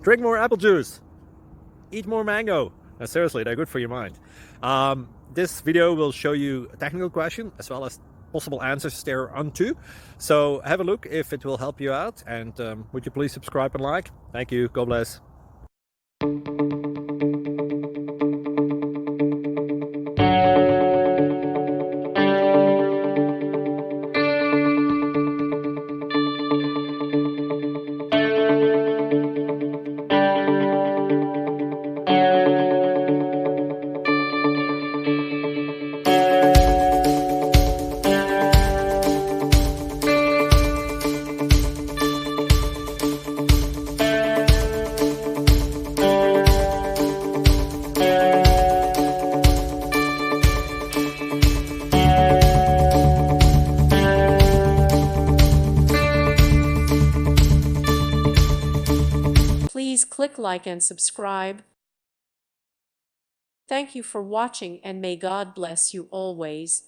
Drink more apple juice. Eat more mango. Seriously, they're good for your mind. This video will show you a technical question as well as possible answers thereunto. So have a look if it will help you out, and would you please subscribe and like? Thank you. God bless. Please click like and subscribe. Thank you for watching, and may God bless you always.